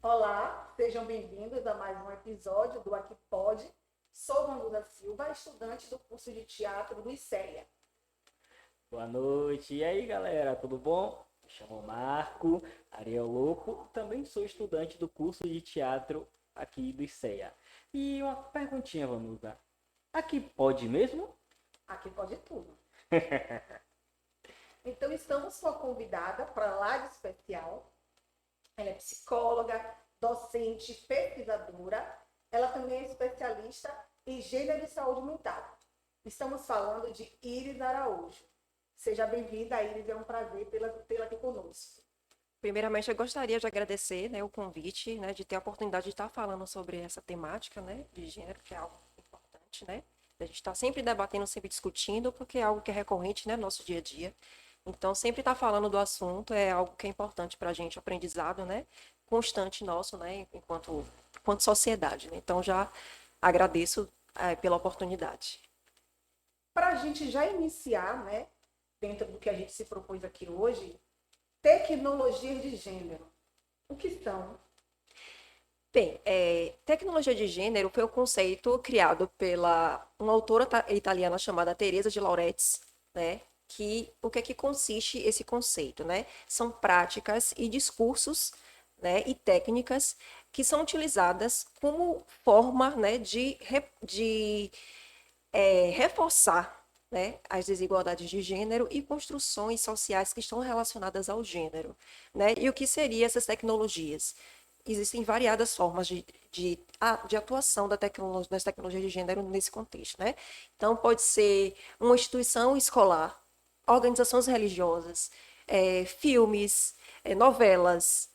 Olá, sejam bem-vindos a mais um episódio do Aqui Pode. Sou Vanusa Silva, estudante do curso de teatro do ICEA. Boa noite. E aí, galera, tudo bom? Me chamo Marco Ariel Lopo, também sou estudante do curso de teatro aqui do ICEA. E uma perguntinha, Vanusa. Aqui pode mesmo? Aqui pode tudo. Então, estamos com a convidada para lá de especial. Ela é psicóloga, docente, pesquisadora. Ela também é especialista em gênero e saúde mental. Estamos falando de Iris Araújo. Seja bem-vinda, Iris. É um prazer tê-la aqui conosco. Primeiramente, eu gostaria de agradecer, né, o convite, né, de ter a oportunidade de estar falando sobre essa temática, né, de gênero, que é algo importante, né? A gente está sempre debatendo, sempre discutindo, porque é algo que é recorrente, né, no nosso dia a dia. Então, sempre estar falando do assunto é algo que é importante para a gente, aprendizado, né, constante nosso, né, enquanto sociedade, né? Então, já agradeço, pela oportunidade. Para a gente já iniciar, né, dentro do que a gente se propôs aqui hoje, tecnologias de gênero. O que são? Bem, tecnologia de gênero foi um conceito criado pela uma autora italiana chamada Teresa de Lauretis, né? O que é que consiste esse conceito, né? São práticas e discursos, né, e técnicas que são utilizadas como forma, né, de reforçar, né, as desigualdades de gênero e construções sociais que estão relacionadas ao gênero, né? E o que seriam essas tecnologias? Existem variadas formas de atuação das tecnologias de gênero nesse contexto, né? Então, pode ser uma instituição escolar, organizações religiosas, filmes, novelas,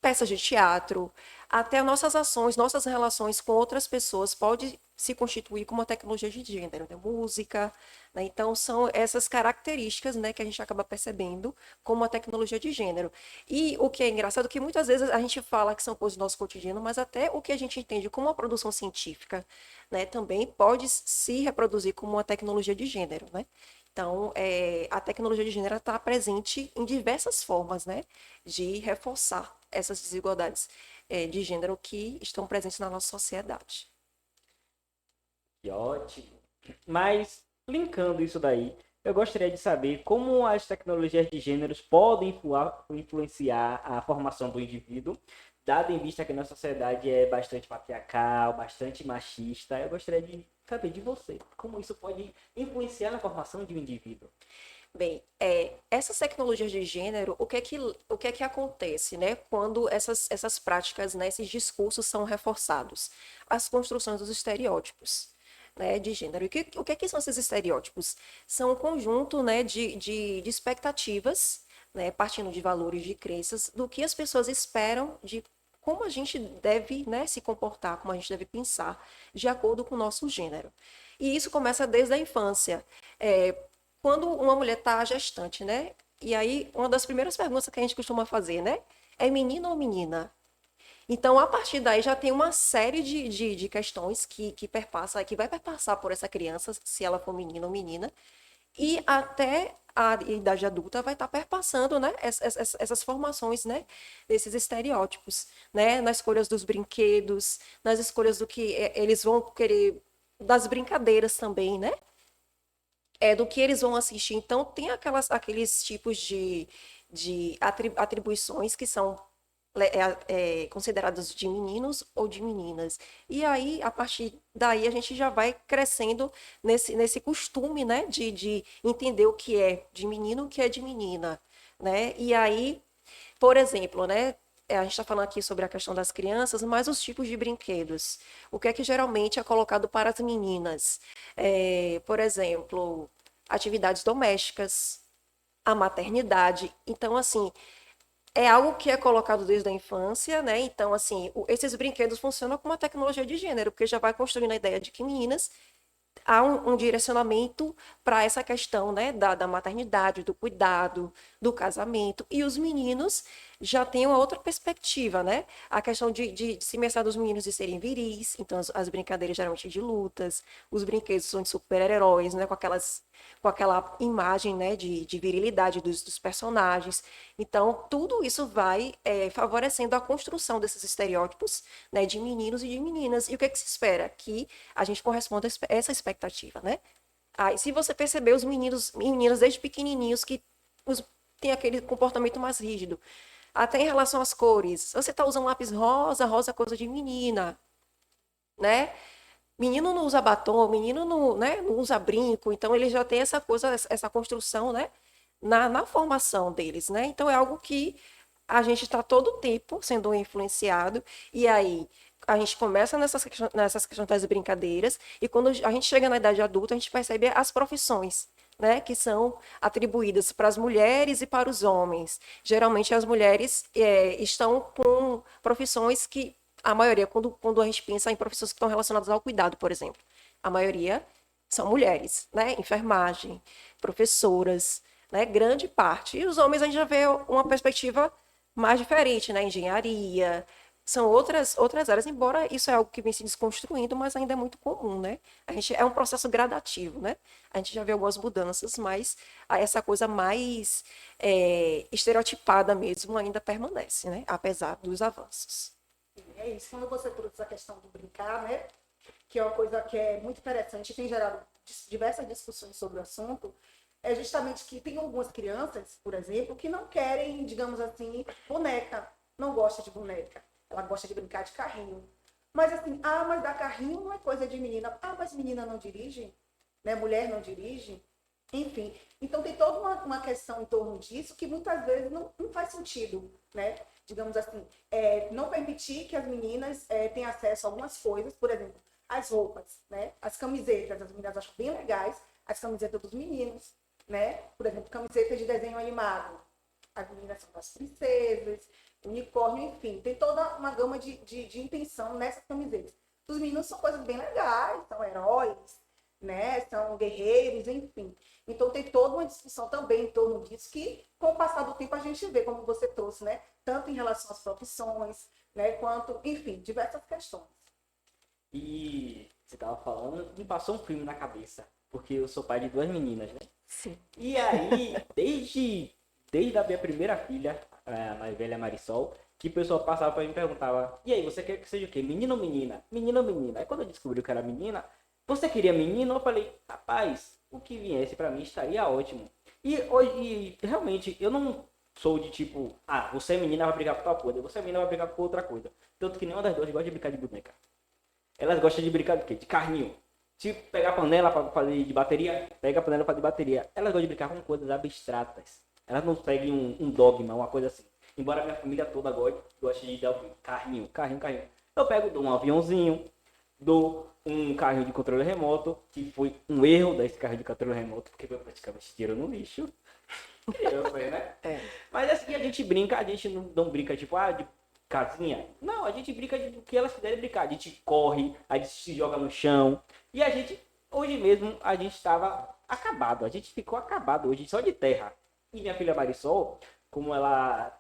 peças de teatro, até nossas ações, nossas relações com outras pessoas pode se constituir como uma tecnologia de gênero, né? Música, né? Então, são essas características, né, que a gente acaba percebendo como uma tecnologia de gênero. E o que é engraçado é que muitas vezes a gente fala que são coisas do nosso cotidiano, mas até o que a gente entende como uma produção científica, né, também pode se reproduzir como uma tecnologia de gênero, né? Então, a tecnologia de gênero está presente em diversas formas, né, de reforçar essas desigualdades, de gênero que estão presentes na nossa sociedade. Que ótimo. Mas, linkando isso daí, eu gostaria de saber como as tecnologias de gêneros podem influenciar a formação do indivíduo, dado em vista que a nossa sociedade é bastante patriarcal, bastante machista. Eu gostaria de saber de você, como isso pode influenciar na formação de um indivíduo. Bem, essas tecnologias de gênero, o que é que acontece, né, quando essas práticas, né, esses discursos são reforçados? As construções dos estereótipos, né, de gênero. E o que é que são esses estereótipos? São um conjunto, né, de expectativas, né, partindo de valores, de crenças, do que as pessoas esperam de como a gente deve, né, se comportar, como a gente deve pensar, de acordo com o nosso gênero. E isso começa desde a infância. É, Quando uma mulher está gestante, né? E aí, uma das primeiras perguntas que a gente costuma fazer, né? É menino ou menina? Então, a partir daí, já tem uma série de questões que vai perpassar por essa criança, se ela for menino ou menina, e até a idade adulta vai estar perpassando, né, essas formações, né, desses estereótipos, né, nas escolhas dos brinquedos, nas escolhas do que eles vão querer, das brincadeiras também, né, do que eles vão assistir. Então, tem aqueles tipos de atribuições que são consideradas de meninos ou de meninas. E aí, a partir daí, a gente já vai crescendo nesse costume, né, de entender o que é de menino e o que é de menina, né? E aí, por exemplo, né, a gente está falando aqui sobre a questão das crianças, mas os tipos de brinquedos. O que é que geralmente é colocado para as meninas? Por exemplo, atividades domésticas, a maternidade. Então, assim, é algo que é colocado desde a infância, né? Então, assim, esses brinquedos funcionam como uma tecnologia de gênero, porque já vai construindo a ideia de que meninas há um direcionamento para essa questão, né, da maternidade, do cuidado, do casamento. E os meninos já tem uma outra perspectiva, né? A questão de se mestrar dos meninos de serem viris, então as brincadeiras geralmente de lutas, os brinquedos são de super-heróis, né? Com aquela imagem, né, de virilidade dos personagens. Então, tudo isso vai favorecendo a construção desses estereótipos, né, de meninos e de meninas. E o que é que se espera? Que a gente corresponda a essa expectativa, né? Aí, se você perceber, os meninos e meninas desde pequenininhos que têm aquele comportamento mais rígido. Até em relação às cores. Você está usando lápis rosa, rosa é coisa de menina, né? Menino não usa batom, menino não, né, não usa brinco, então ele já tem essa coisa, essa construção, né, na formação deles, né? Então é algo que a gente está todo o tempo sendo influenciado, e aí a gente começa nessas questões das brincadeiras, e quando a gente chega na idade adulta, a gente percebe as profissões, né, que são atribuídas para as mulheres e para os homens. Geralmente as mulheres estão com profissões que, a maioria, quando a gente pensa em profissões que estão relacionadas ao cuidado, por exemplo, a maioria são mulheres, né, enfermagem, professoras, né, grande parte. E os homens a gente já vê uma perspectiva mais diferente, né? Engenharia, são outras áreas, embora isso é algo que vem se desconstruindo, mas ainda é muito comum, né? A gente, é um processo gradativo, né? A gente já vê algumas mudanças, mas essa coisa mais estereotipada mesmo ainda permanece, né? Apesar dos avanços. É isso, quando você trouxe essa questão do brincar, né? Que é uma coisa que é muito interessante e tem gerado diversas discussões sobre o assunto, é justamente que tem algumas crianças, por exemplo, que não querem, digamos assim, boneca, não gosta de boneca, ela gosta de brincar de carrinho. Mas assim, mas dar carrinho não é coisa de menina. Mas menina não dirige, né? Mulher não dirige, enfim. Então tem toda uma questão em torno disso que muitas vezes não faz sentido, né? Digamos assim, não permitir que as meninas tenham acesso a algumas coisas, por exemplo, as roupas, né? As camisetas, as meninas acham bem legais, as camisetas dos meninos, né? Por exemplo, camiseta de desenho animado. As meninas são das princesas, unicórnio, enfim. Tem toda uma gama de intenção nessas camisetas. Os meninos são coisas bem legais, são heróis, né? São guerreiros, enfim. Então tem toda uma discussão também em torno disso que, com o passar do tempo, a gente vê, como você trouxe, né? Tanto em relação às profissões, né? Quanto, enfim, diversas questões. E você tava falando, me passou um filme na cabeça, porque eu sou pai de duas meninas, né? Sim. E aí, desde a minha primeira filha, a mais velha Marisol, que o pessoal passava pra mim e perguntava: e aí, você quer que seja o quê? Menino ou menina? Menino ou menina? Aí quando eu descobri que era menina, você queria menino? Eu falei: rapaz, o que viesse pra mim estaria ótimo. E hoje, realmente, eu não sou de tipo: você é menina, vai brigar por tal coisa, você é menina, vai brigar por outra coisa. Tanto que nenhuma das duas gosta de brincar de boneca. Elas gostam de brincar de quê? De carrinho. Se pegar a panela para fazer de bateria, pega a panela para fazer de bateria. Elas gostam de brincar com coisas abstratas. Elas não seguem um dogma, uma coisa assim. Embora a minha família toda goste de dar carrinho, carrinho, carrinho. Eu pego, um aviãozinho, dou um carrinho de controle remoto, que foi um erro desse carrinho de controle remoto, porque foi praticamente tiro no lixo. Eu sei, né? Mas assim, a gente brinca, a gente não brinca tipo, de casinha. Não, a gente brinca do que elas quiserem brincar. A gente corre, a gente se joga no chão. E a gente, hoje mesmo, a gente estava acabado. A gente ficou acabado hoje, só de terra. E minha filha Marisol, como ela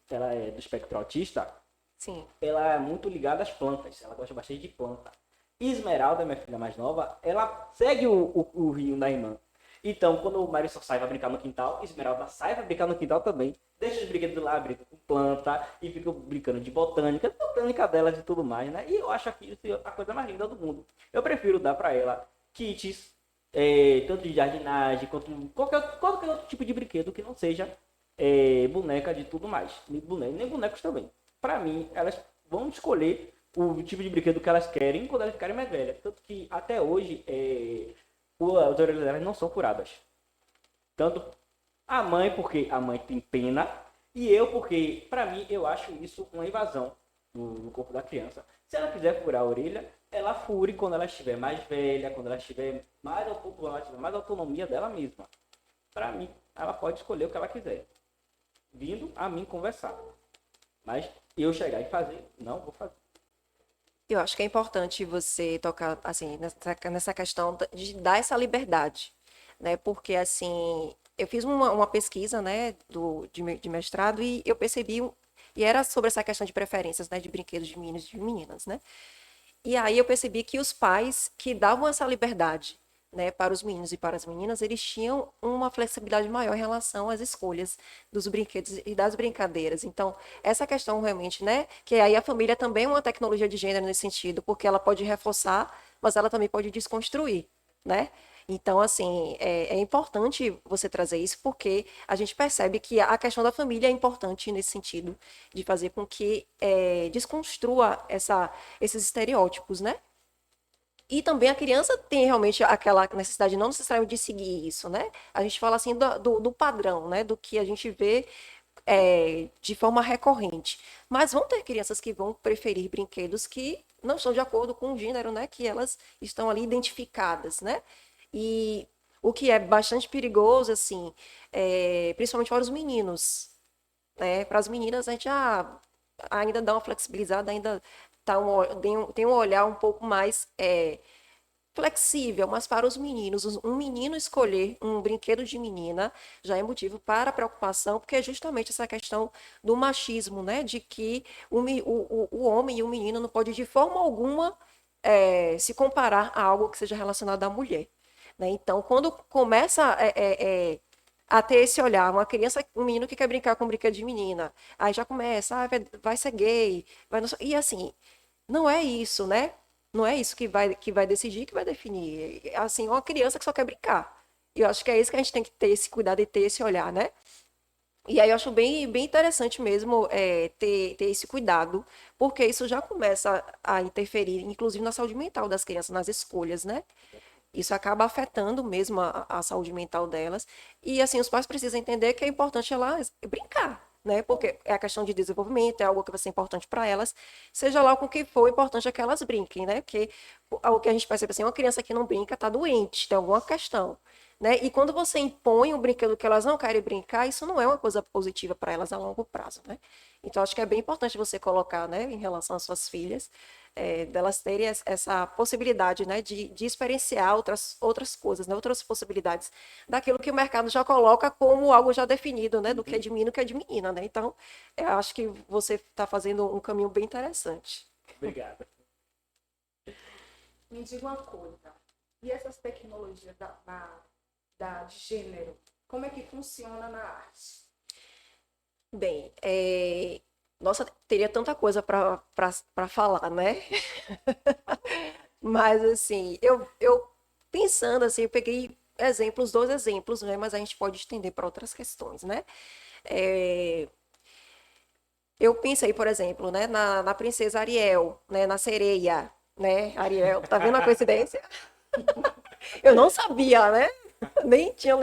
ela é do espectro autista, Sim. ela é muito ligada às plantas. Ela gosta bastante de planta. Esmeralda, minha filha mais nova, ela segue o rio da irmã. Então, quando o Marisol sai pra brincar no quintal, Esmeralda sai pra brincar no quintal também. Deixa os brinquedos lá, brinca com planta e fica brincando de botânica delas e tudo mais, né? E eu acho aquilo a coisa mais linda do mundo. Eu prefiro dar pra ela kits, tanto de jardinagem, quanto qualquer outro tipo de brinquedo que não seja boneca de tudo mais. Nem bonecos também. Pra mim, elas vão escolher o tipo de brinquedo que elas querem quando elas ficarem mais velhas. Tanto que até hoje as orelhas delas não são furadas. Tanto a mãe, porque a mãe tem pena, e eu, porque, pra mim, eu acho isso uma invasão no corpo da criança. Se ela quiser furar a orelha, ela fure quando ela estiver mais velha, quando ela estiver mais autonomia dela mesma. Pra mim, ela pode escolher o que ela quiser, vindo a mim conversar. Mas eu chegar e fazer, não vou fazer. Eu acho que é importante você tocar assim nessa questão de dar essa liberdade, né? Porque assim eu fiz uma pesquisa, né, de mestrado e eu percebi, e era sobre essa questão de preferências, né, de brinquedos de meninos e de meninas, né? E aí eu percebi que os pais que davam essa liberdade, né, para os meninos e para as meninas, eles tinham uma flexibilidade maior em relação às escolhas dos brinquedos e das brincadeiras. Então, essa questão realmente, né, que aí a família também é uma tecnologia de gênero nesse sentido, porque ela pode reforçar, mas ela também pode desconstruir, né? Então, assim, é importante você trazer isso, porque a gente percebe que a questão da família é importante nesse sentido, de fazer com que desconstrua esses estereótipos, né? E também a criança tem realmente aquela necessidade, não necessariamente de seguir isso, né? A gente fala assim do padrão, né? Do que a gente vê de forma recorrente. Mas vão ter crianças que vão preferir brinquedos que não estão de acordo com o gênero, né? Que elas estão ali identificadas, né? E o que é bastante perigoso, assim, principalmente para os meninos, né? Para as meninas, a gente ainda dá uma flexibilizada, ainda tem um olhar um pouco mais flexível, mas para os meninos, um menino escolher um brinquedo de menina já é motivo para preocupação, porque é justamente essa questão do machismo, né? De que o homem e o menino não pode de forma alguma se comparar a algo que seja relacionado à mulher. Né? Então, quando começa a ter esse olhar, uma criança, um menino que quer brincar com um brinquedo de menina, aí já começa, vai ser gay, e assim, não é isso, né? Não é isso que vai decidir, que vai definir. Assim, é uma criança que só quer brincar. E eu acho que é isso que a gente tem que ter esse cuidado e ter esse olhar, né? E aí eu acho bem, bem interessante mesmo ter esse cuidado, porque isso já começa a interferir, inclusive na saúde mental das crianças, nas escolhas, né? Isso acaba afetando mesmo a saúde mental delas. E assim, os pais precisam entender que é importante elas brincar, né? Porque é a questão de desenvolvimento, é algo que vai ser importante para elas, seja lá com o que for, o importante é que elas brinquem, né? Porque o que a gente percebe assim, uma criança que não brinca está doente, tem alguma questão. Né? E quando você impõe um brinquedo que elas não querem brincar, isso não é uma coisa positiva para elas a longo prazo, né? Então, acho que é bem importante você colocar, né, em relação às suas filhas, delas terem essa possibilidade, né, de experienciar outras coisas, né, outras possibilidades daquilo que o mercado já coloca como algo já definido, né, do que é de menino, que é de menina, né? Então, eu acho que você está fazendo um caminho bem interessante. Obrigado. Me diga uma coisa. E essas tecnologias de gênero, como é que funciona na arte? Bem, nossa, teria tanta coisa para falar, né? Mas, assim, eu pensando assim, eu peguei exemplos, dois exemplos, né? Mas a gente pode estender para outras questões, né? É, eu pensei, por exemplo, né, na princesa Ariel, né? Na sereia, né? Ariel, tá vendo a coincidência? Eu não sabia, né? Nem tinha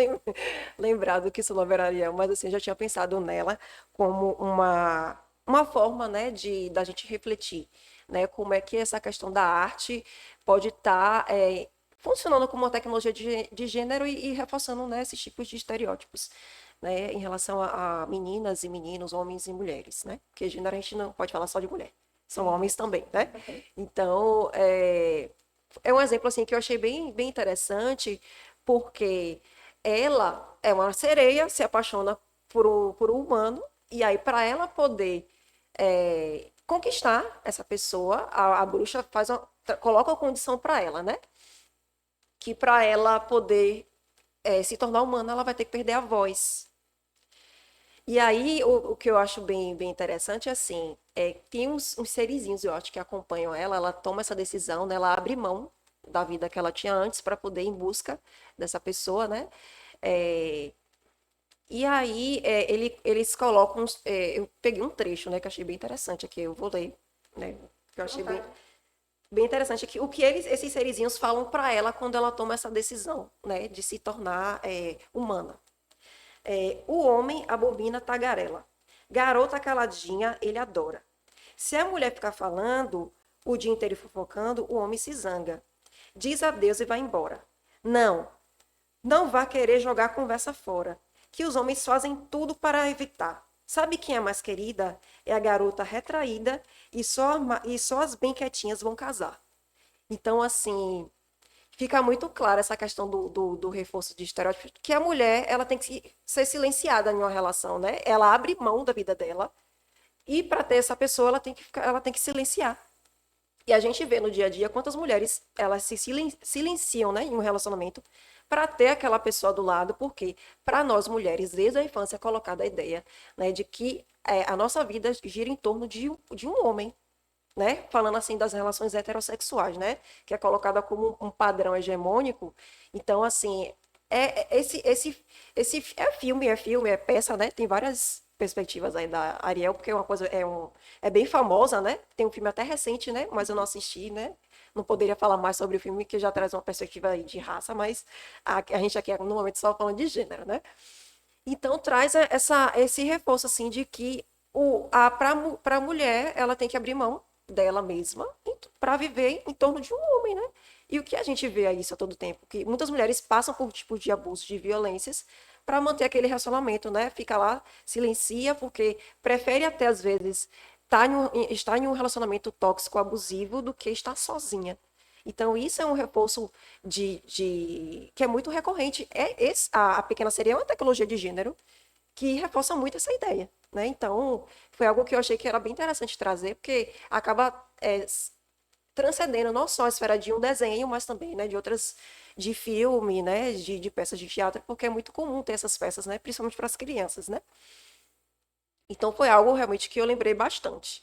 lembrado que seu nome era Ariel, mas assim, eu já tinha pensado nela como uma forma, né, da gente refletir, né, como é que essa questão da arte pode estar funcionando como uma tecnologia de gênero e reforçando, né, esses tipos de estereótipos, né, em relação a meninas e meninos, homens e mulheres, né, porque gênero a gente não pode falar só de mulher, são homens também, né? Então, é um exemplo assim que eu achei bem, bem interessante, porque ela é uma sereia, se apaixona por um humano, e aí, para ela poder conquistar essa pessoa, a bruxa coloca uma condição para ela, né? Que para ela poder se tornar humana, ela vai ter que perder a voz. E aí, o que eu acho bem, bem interessante é assim, tem uns serizinhos, eu acho, que acompanham ela, ela toma essa decisão, né, ela abre mão da vida que ela tinha antes para poder ir em busca dessa pessoa, né? É, e aí, eles colocam, eu peguei um trecho, né, que eu achei bem interessante aqui, eu vou ler, né, que eu achei bem, bem interessante aqui, o que esses serizinhos falam para ela quando ela toma essa decisão, né, de se tornar humana. O homem abobina tagarela. Garota caladinha, ele adora. Se a mulher ficar falando o dia inteiro fofocando, o homem se zanga. Diz adeus e vai embora. Não, não vá querer jogar a conversa fora, que os homens fazem tudo para evitar. Sabe quem é mais querida? É a garota retraída e só as bem quietinhas vão casar. Então, assim, fica muito clara essa questão do reforço de estereótipos, que a mulher, ela tem que ser silenciada em uma relação, né? Ela abre mão da vida dela, e para ter essa pessoa, ela tem que silenciar. E a gente vê no dia a dia quantas mulheres, elas se silenciam, né, em um relacionamento, para ter aquela pessoa do lado, porque para nós mulheres, desde a infância, é colocada a ideia, né, de que a nossa vida gira em torno de um homem, né? Falando assim das relações heterossexuais, né? Que é colocada como um padrão hegemônico. Então, assim, é filme, é peça, né? Tem várias perspectivas aí da Ariel, porque é uma coisa, é bem famosa, né? Tem um filme até recente, né? Mas eu não assisti, né? Não poderia falar mais sobre o filme, que já traz uma perspectiva aí de raça, mas a gente aqui no momento só falando de gênero, né? Então traz esse reforço assim de que para a mulher ela tem que abrir mão dela mesma para viver em torno de um homem, né? E o que a gente vê aí isso a todo tempo, que muitas mulheres passam por tipos de abusos, de violências para manter aquele relacionamento, né? Fica lá, silencia, porque prefere até às vezes estar em um relacionamento tóxico, abusivo, do que estar sozinha. Então, isso é um reforço que é muito recorrente. A Pequena Sereia é uma tecnologia de gênero que reforça muito essa ideia, né? Então, foi algo que eu achei que era bem interessante trazer, porque acaba transcendendo não só a esfera de um desenho, mas também, né, de outras, de filme, né, de peças de teatro, porque é muito comum ter essas peças, né, principalmente para as crianças, né? Então, foi algo realmente que eu lembrei bastante.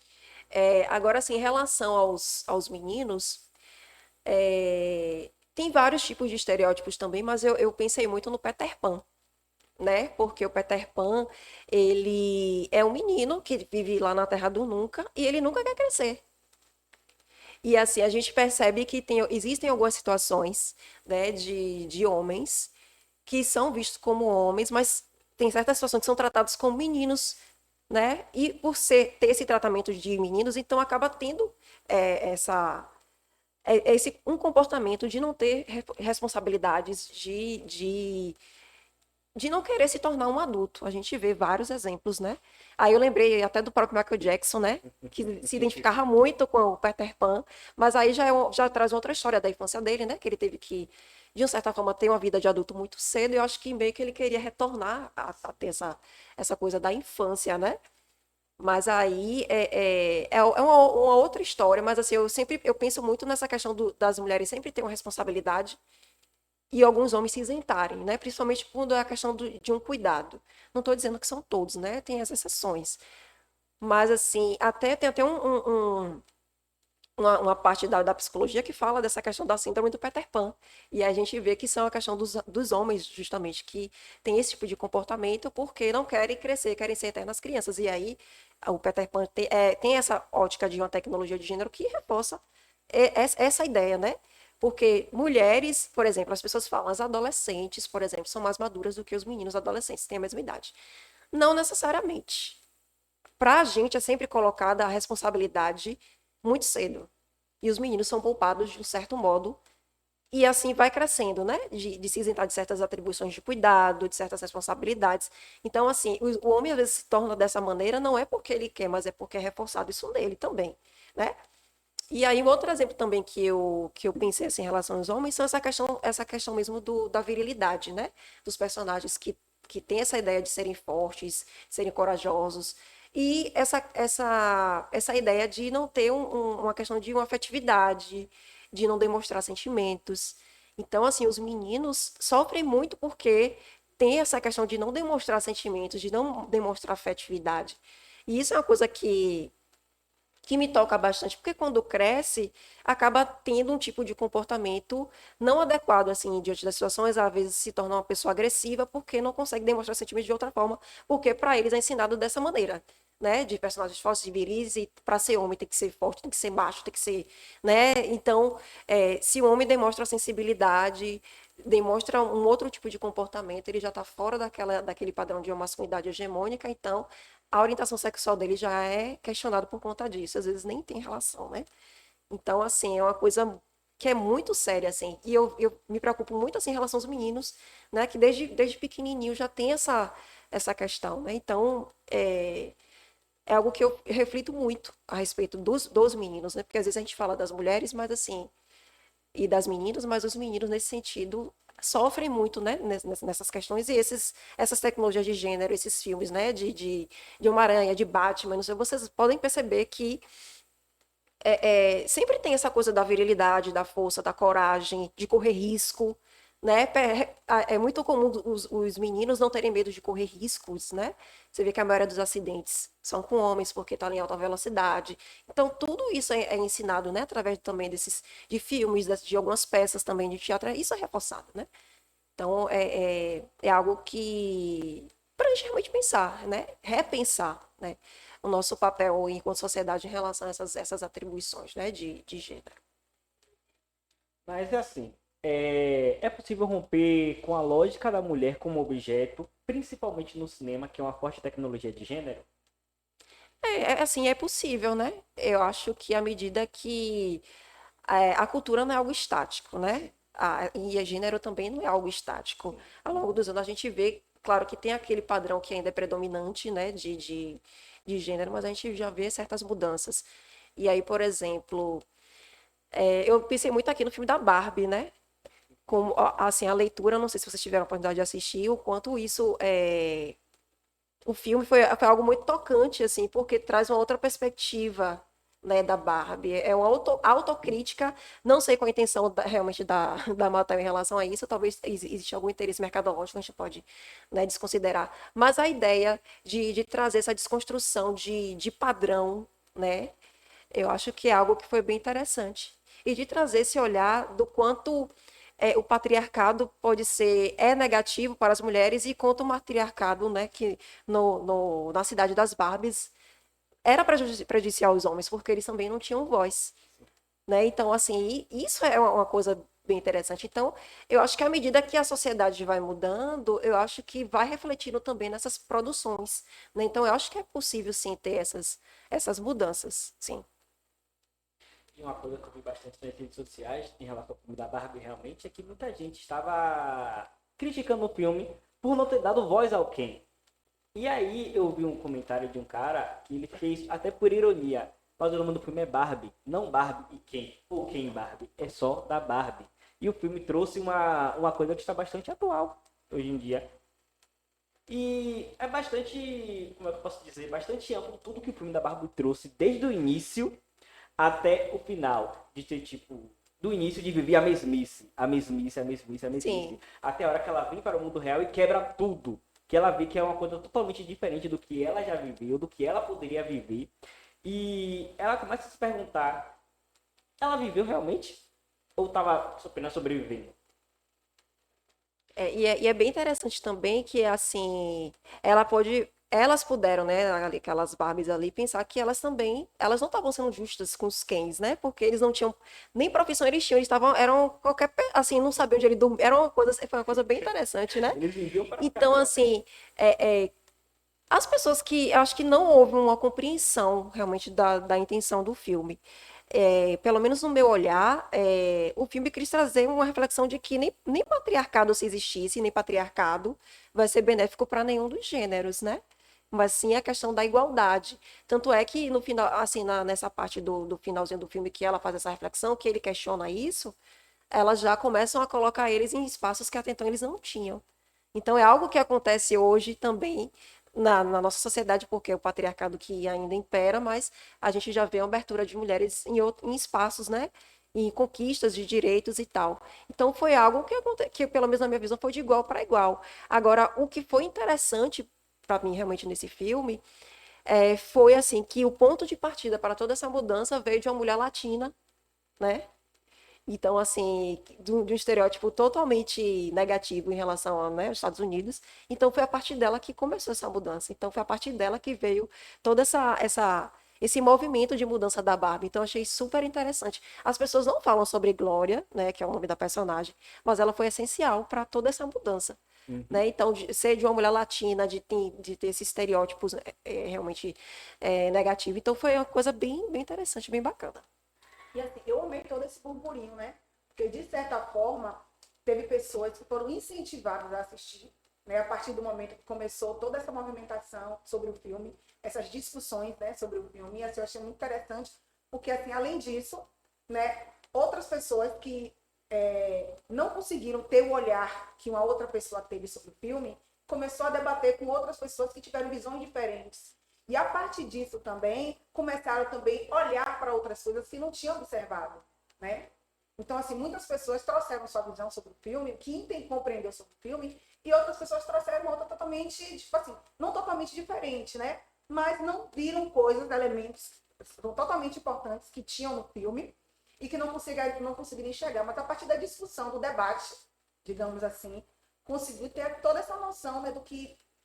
Agora, assim, em relação aos meninos, tem vários tipos de estereótipos também, mas eu pensei muito no Peter Pan, né? Porque o Peter Pan, ele é um menino que vive lá na Terra do Nunca e ele nunca quer crescer. E assim, a gente percebe que existem algumas situações, né, de homens que são vistos como homens, mas tem certas situações que são tratados como meninos, né? E por ter esse tratamento de meninos, então acaba tendo esse um comportamento de não ter responsabilidades, de não querer se tornar um adulto. A gente vê vários exemplos, né? Aí eu lembrei até do próprio Michael Jackson, né? Que se identificava muito com o Peter Pan, mas aí já traz outra história da infância dele, né? Que ele teve que, de uma certa forma, ter uma vida de adulto muito cedo, e eu acho que meio que ele queria retornar a ter essa coisa da infância, né? Mas aí uma outra história, mas assim, eu penso muito nessa questão das mulheres sempre terem uma responsabilidade e alguns homens se isentarem, né? Principalmente quando é a questão de um cuidado. Não estou dizendo que são todos, né? Tem as exceções. Mas, assim, tem até uma parte da psicologia que fala dessa questão da síndrome do Peter Pan. E a gente vê que são a questão dos homens, justamente, que tem esse tipo de comportamento porque não querem crescer, querem ser eternas crianças. E aí, o Peter Pan tem essa ótica de uma tecnologia de gênero que reforça essa ideia, né? Porque mulheres, por exemplo, as pessoas falam, as adolescentes, por exemplo, são mais maduras do que os meninos adolescentes, têm a mesma idade. Não necessariamente. Para a gente é sempre colocada a responsabilidade muito cedo. E os meninos são poupados de um certo modo. E assim vai crescendo, né? De se isentar de certas atribuições de cuidado, de certas responsabilidades. Então, assim, o homem às vezes se torna dessa maneira, não é porque ele quer, mas é porque é reforçado isso nele também, né? E aí, um outro exemplo também que eu pensei assim, em relação aos homens são essa questão mesmo da virilidade, né? Dos personagens que têm essa ideia de serem fortes, serem corajosos. E essa ideia de não ter uma questão de uma afetividade, de não demonstrar sentimentos. Então, assim, os meninos sofrem muito porque tem essa questão de não demonstrar sentimentos, de não demonstrar afetividade. E isso é uma coisa que me toca bastante, porque quando cresce, acaba tendo um tipo de comportamento não adequado, assim, diante das situações, às vezes se torna uma pessoa agressiva, porque não consegue demonstrar sentimentos de outra forma, porque para eles é ensinado dessa maneira, né, de personagens fortes, de viris, e para ser homem tem que ser forte, tem que ser macho, tem que ser, né, então, se o homem demonstra sensibilidade, demonstra um outro tipo de comportamento, ele já está fora daquele padrão de uma masculinidade hegemônica, então a orientação sexual dele já é questionada por conta disso. Às vezes nem tem relação, né? Então, assim, é uma coisa que é muito séria, assim. E eu me preocupo muito, assim, em relação aos meninos, né? Que desde pequenininho já tem essa questão, né? Então, é algo que eu reflito muito a respeito dos meninos, né? Porque às vezes a gente fala das mulheres, mas, assim, e das meninas, mas os meninos, nesse sentido, sofrem muito, né, nessas questões, e essas tecnologias de gênero, esses filmes, né, de Homem-Aranha, de Batman, não sei, vocês podem perceber que sempre tem essa coisa da virilidade, da força, da coragem, de correr risco, né? É muito comum os meninos não terem medo de correr riscos, né? Você vê que a maioria dos acidentes são com homens porque estão em alta velocidade. Então, tudo isso é ensinado, né? Através também de filmes, de algumas peças também de teatro. Isso é reforçado, né? Então, é algo que para a gente realmente pensar, né? Repensar, né? O nosso papel enquanto sociedade em relação a essas atribuições, né? De gênero. Mas é assim, é possível romper com a lógica da mulher como objeto, principalmente no cinema, que é uma forte tecnologia de gênero? Assim, é possível, né? Eu acho que à medida que a cultura não é algo estático, né? E a gênero também não é algo estático. Ao longo dos anos a gente vê, claro que tem aquele padrão que ainda é predominante, né? De gênero, mas a gente já vê certas mudanças. E aí, por exemplo, eu pensei muito aqui no filme da Barbie, né? Como, ó, assim, a leitura, não sei se vocês tiveram a oportunidade de assistir, o quanto isso o filme foi algo muito tocante, assim, porque traz uma outra perspectiva, né, da Barbie. É uma autocrítica, não sei qual a intenção realmente da Mattel em relação a isso, talvez exista algum interesse mercadológico, a gente pode, né, desconsiderar. Mas a ideia de trazer essa desconstrução de padrão, né, eu acho que é algo que foi bem interessante. E de trazer esse olhar do quanto o patriarcado é negativo para as mulheres e quanto o matriarcado, né, que na cidade das Barbies era prejudicial aos homens, porque eles também não tinham voz, né? Então, assim, isso é uma coisa bem interessante. Então, eu acho que à medida que a sociedade vai mudando, eu acho que vai refletindo também nessas produções, né? Então, eu acho que é possível, sim, ter essas mudanças, sim. E uma coisa que eu vi bastante nas redes sociais em relação ao filme da Barbie realmente é que muita gente estava criticando o filme por não ter dado voz ao Ken. E aí eu vi um comentário de um cara que ele fez até por ironia. Mas o nome do filme é Barbie, não Barbie e Ken, ou Ken e Barbie, é só da Barbie. E o filme trouxe uma coisa que está bastante atual hoje em dia. E é bastante, como é que eu posso dizer, bastante amplo tudo que o filme da Barbie trouxe desde o início até o final. De ter, tipo, do início de viver a mesmice, a mesmice, a mesmice, a mesmice. Sim. Até a hora que ela vem para o mundo real e quebra tudo. Que ela vê que é uma coisa totalmente diferente do que ela já viveu, do que ela poderia viver. E ela começa a se perguntar, ela viveu realmente? Ou estava apenas sobrevivendo? E é bem interessante também que, assim, elas puderam, né, aquelas Barbies ali, pensar que elas não estavam sendo justas com os Kens, né, porque eles não tinham nem profissão, eles tinham, eram assim, não sabiam onde ele dormia, foi uma coisa bem interessante, né. Eles viviam para ficar Então, próximos. assim, as pessoas que, eu acho que não houve uma compreensão realmente da intenção do filme. Pelo menos no meu olhar, o filme quis trazer uma reflexão de que nem patriarcado, se existisse, nem patriarcado vai ser benéfico para nenhum dos gêneros, né? Mas sim a questão da igualdade. Tanto é que no final, assim, nessa parte do finalzinho do filme que ela faz essa reflexão, que ele questiona isso, elas já começam a colocar eles em espaços que até então eles não tinham. Então é algo que acontece hoje também na nossa sociedade, porque é o patriarcado que ainda impera, mas a gente já vê a abertura de mulheres em espaços, né? Em conquistas de direitos e tal. Então foi algo que, pelo menos na minha visão, foi de igual para igual. Agora, o que foi interessante para mim realmente nesse filme foi assim que o ponto de partida para toda essa mudança veio de uma mulher latina, né? Então, assim, de um estereótipo totalmente negativo em relação aos Estados Unidos. Então, foi a partir dela que começou essa mudança. Então, foi a partir dela que veio todo esse movimento de mudança da Barbie. Então, achei super interessante. As pessoas não falam sobre Glória, né, que é o nome da personagem, mas ela foi essencial para toda essa mudança. Uhum. Né? Então, ser de uma mulher latina, de ter esses estereótipos realmente negativos. Então, foi uma coisa bem, bem interessante, bem bacana. E assim, eu amei todo esse burburinho, né? Porque, de certa forma, teve pessoas que foram incentivadas a assistir, né? A partir do momento que começou toda essa movimentação sobre o filme, essas discussões, né, sobre o filme. E assim, eu achei muito interessante, porque, assim, além disso, né, outras pessoas que não conseguiram ter o olhar que uma outra pessoa teve sobre o filme, começou a debater com outras pessoas que tiveram visões diferentes. E a partir disso também, começaram também a olhar para outras coisas que não tinham observado, né? Então, assim, muitas pessoas trouxeram sua visão sobre o filme, que compreendeu sobre o filme, e outras pessoas trouxeram outra totalmente, tipo assim, não totalmente diferente, né? Mas não viram coisas, elementos totalmente importantes que tinham no filme e que não conseguiram enxergar. Mas a partir da discussão, do debate, digamos assim, conseguiu ter toda essa noção, né,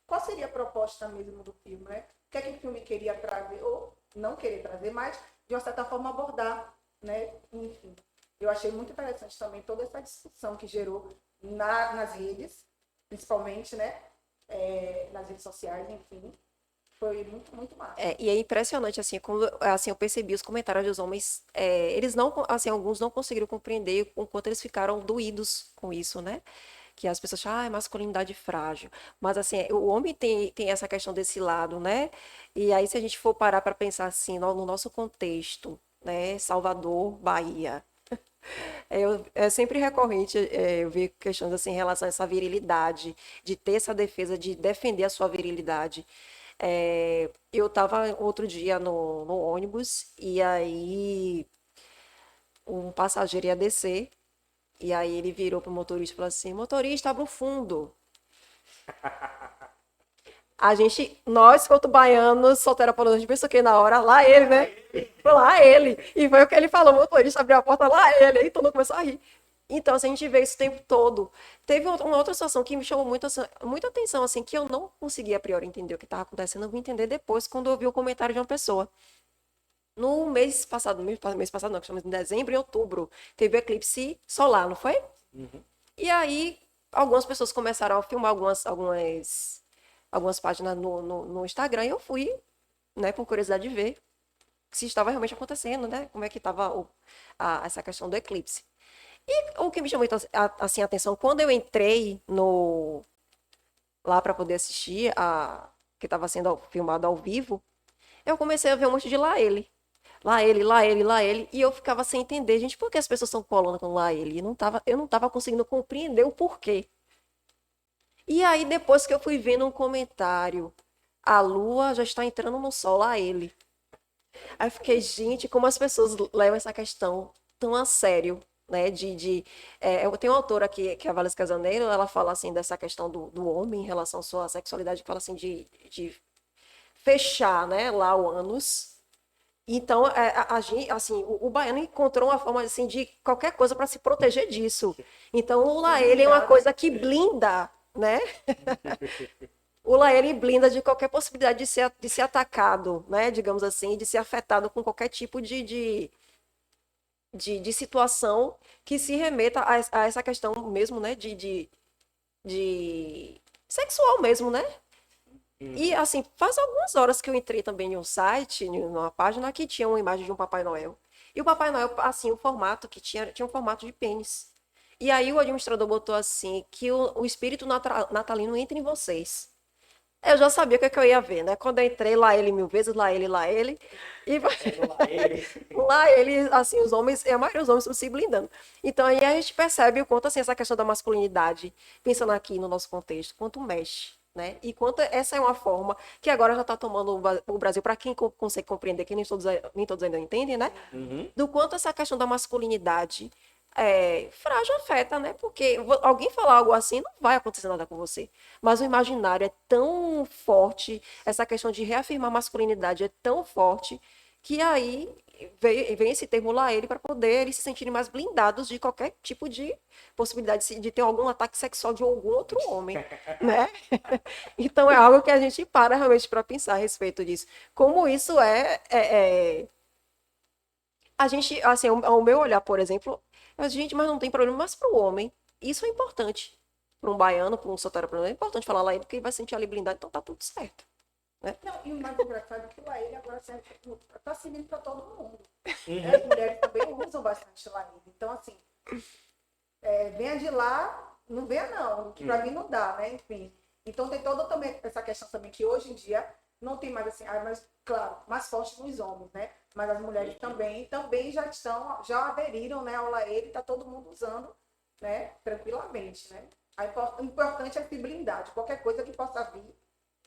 qual seria a proposta mesmo do filme, né? O que é que o filme queria trazer, ou não querer trazer, mas de uma certa forma abordar, né? Enfim, eu achei muito interessante também toda essa discussão que gerou nas redes, principalmente, né? Nas redes sociais, enfim. Foi muito, muito massa. E é impressionante, assim, quando assim, eu percebi os comentários dos homens, eles não, assim, alguns não conseguiram compreender o quanto eles ficaram doídos com isso, né? Que as pessoas acham, é masculinidade frágil. Mas, assim, o homem tem essa questão desse lado, né? E aí, se a gente for parar para pensar, assim, no nosso contexto, né? Salvador, Bahia. É sempre recorrente eu ver questões, assim, em relação a essa virilidade, de ter essa defesa, de defender a sua virilidade. Eu estava outro dia no ônibus, e aí um passageiro ia descer, e aí ele virou pro motorista e falou assim: motorista, abra o fundo. Nós, quanto baianos, soteropolitanos, a gente pensou que na hora, lá ele, né? Foi lá ele. E foi o que ele falou: o motorista abriu a porta, lá ele. Aí todo mundo começou a rir. Então, assim, a gente vê isso o tempo todo. Teve uma outra situação que me chamou muita atenção, assim, que eu não conseguia a priori entender o que estava acontecendo. Eu vim entender depois, quando eu vi o comentário de uma pessoa. No mês passado não, que estamos em dezembro e outubro, teve o eclipse solar, não foi? Uhum. E aí, algumas pessoas começaram a filmar algumas páginas no Instagram, e eu fui, né, por curiosidade de ver se estava realmente acontecendo, né? Como é que estava essa questão do eclipse. E o que me chamou então, assim, a atenção, quando eu entrei lá para poder assistir que estava sendo filmado ao vivo, eu comecei a ver um monte de lá ele. Lá ele, lá ele, lá ele. E eu ficava sem entender, gente, por que as pessoas estão colando com lá ele? Eu não tava conseguindo compreender o porquê. E aí, depois que eu fui vendo um comentário, a lua já está entrando no sol, lá ele. Aí eu fiquei, gente, como as pessoas levam essa questão tão a sério, né? Eu tenho uma autora aqui, que é a Valesca Casaneiro, ela fala assim dessa questão do homem em relação à sua sexualidade, que fala assim de fechar, né, lá o ânus. Então, assim, o baiano encontrou uma forma assim de qualquer coisa para se proteger disso. Então, o lá ele é uma coisa que blinda, né? O lá ele blinda de qualquer possibilidade de ser atacado, né? Digamos assim, de ser afetado com qualquer tipo de situação que se remeta a essa questão mesmo, né? De sexual mesmo, né? E, assim, faz algumas horas que eu entrei também em um site, numa página, que tinha uma imagem de um Papai Noel. E o Papai Noel, assim, o formato que tinha um formato de pênis. E aí o administrador botou assim, que o espírito natalino entra em vocês. Eu já sabia o que, é que eu ia ver, né? Quando eu entrei, lá ele 1000 vezes, lá ele, lá ele. E lá ele, assim, os homens, a maioria dos homens estão se blindando. Então aí a gente percebe o quanto, assim, essa questão da masculinidade, pensando aqui no nosso contexto, quanto mexe. Né? E quanto essa é uma forma que agora já está tomando o Brasil, para quem consegue compreender, que nem todos ainda entendem, né? Uhum. Do quanto essa questão da masculinidade frágil afeta, né? Porque alguém falar algo assim, não vai acontecer nada com você. Mas o imaginário é tão forte, essa questão de reafirmar a masculinidade é tão forte, que aí vem esse termo lá ele para poder eles se sentirem mais blindados de qualquer tipo de possibilidade de ter algum ataque sexual de algum outro homem, né? Então é algo que a gente para realmente para pensar a respeito disso. Como isso a gente, assim, ao meu olhar, por exemplo, a gente, mas não tem problema, mas para o homem, isso é importante. Para um baiano, para um soteropolitano, é importante falar lá ele, porque ele vai se sentir ali blindado, então tá tudo certo. Né? Não, e o mais engraçado é que o Laíle agora está servindo para todo mundo. As mulheres também usam bastante Laíle. Então, assim, venha de lá, não venha não, que para mim não dá, né? Enfim. Então tem toda também essa questão também que hoje em dia não tem mais assim, mas claro, mais forte nos homens, né? mas as mulheres também já aderiram, né, ao Laele, está todo mundo usando, né, tranquilamente, né? O importante é se blindar de qualquer coisa que possa vir.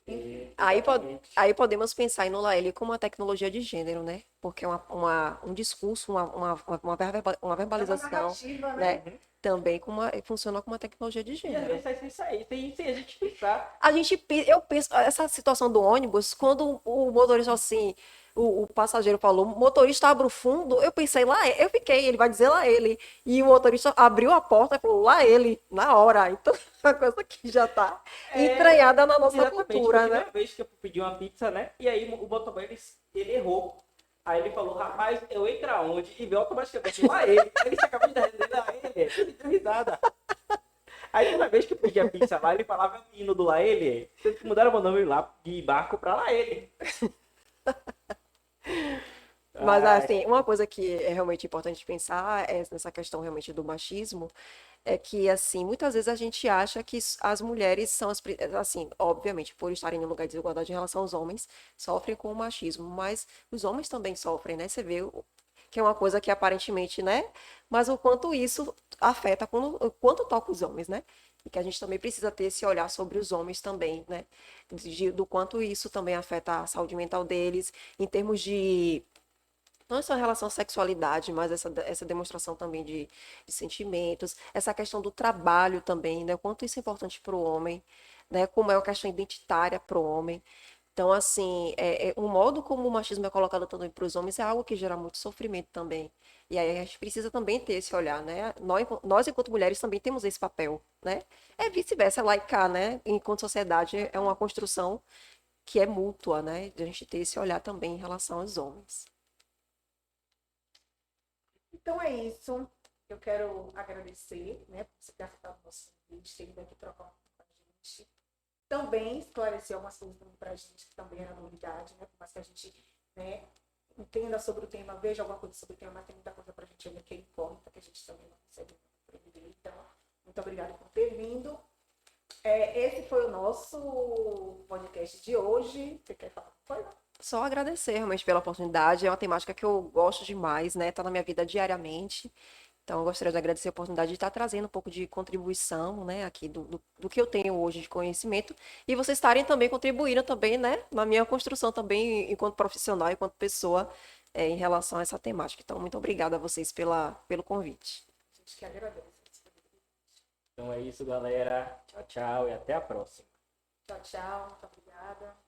Exatamente. Aí podemos pensar em Nula L como uma tecnologia de gênero, né? Porque é um discurso, uma É uma verbalização, narrativa, né? né? Também funciona como uma tecnologia de E às gênero. vezes sai sem sair, sem a gente pensar. Eu penso, essa situação do ônibus, quando o motorista assim, o passageiro falou, motorista abre o fundo, eu pensei lá, eu fiquei, ele vai dizer lá ele. E o motorista abriu a porta e falou lá ele, na hora. Então, é uma coisa que já está entranhada na nossa Exatamente, cultura, porque né? uma vez que eu pedi uma pizza, né? E aí o motoboy ele errou. Aí ele falou, rapaz, eu entro aonde? E veio automaticamente lá ele. Aí ele acabou de dar ele. Ele deu risada. Aí toda vez que eu pedia pizza lá, ele falava o hino do lá ele. Vocês mudaram meu nome lá de barco pra lá ele. Mas, Ai, assim, uma coisa que é realmente importante pensar é nessa questão realmente do machismo, é que, assim, muitas vezes a gente acha que as mulheres são assim, obviamente, por estarem em um lugar de desigualdade em relação aos homens, sofrem com o machismo, mas os homens também sofrem, né? Você vê que é uma coisa que aparentemente, né? Mas o quanto isso afeta, o quanto toca os homens, né? E que a gente também precisa ter esse olhar sobre os homens também, né? Do quanto isso também afeta a saúde mental deles, em termos de não só em relação à sexualidade, mas essa demonstração também de sentimentos, essa questão do trabalho também, né? O quanto isso é importante para o homem, né? Como é uma questão identitária para o homem. Então, assim, o modo como o machismo é colocado também para os homens é algo que gera muito sofrimento também. E aí a gente precisa também ter esse olhar, né? Nós enquanto mulheres, também temos esse papel, né? É vice-versa, lá e cá, né? Enquanto sociedade, é uma construção que é mútua, né? De a gente ter esse olhar também em relação aos homens. Então é isso. Eu quero agradecer, né, por você ter aceitado o nosso convite, ter vindo aqui trocar um pouco com a gente. Também esclarecer algumas coisas para a gente que também era novidade, né? Por mais que a gente, né, entenda sobre o tema, veja alguma coisa sobre o tema, mas tem muita coisa para a gente ainda que é incógnita, que a gente também não consegue prever. Então, muito obrigada por ter vindo. Esse foi o nosso podcast de hoje. Você quer falar alguma coisa? Só agradecer realmente pela oportunidade. É uma temática que eu gosto demais, né? Tá na minha vida diariamente. Então, eu gostaria de agradecer a oportunidade de estar trazendo um pouco de contribuição, né, aqui do que eu tenho hoje de conhecimento. E vocês estarem também contribuindo também, né, na minha construção também, enquanto profissional, enquanto pessoa, em relação a essa temática. Então, muito obrigada a vocês pelo convite. A gente que agradece. então é isso, galera. Tchau, tchau e até a próxima. Tchau, tchau. Muito obrigada.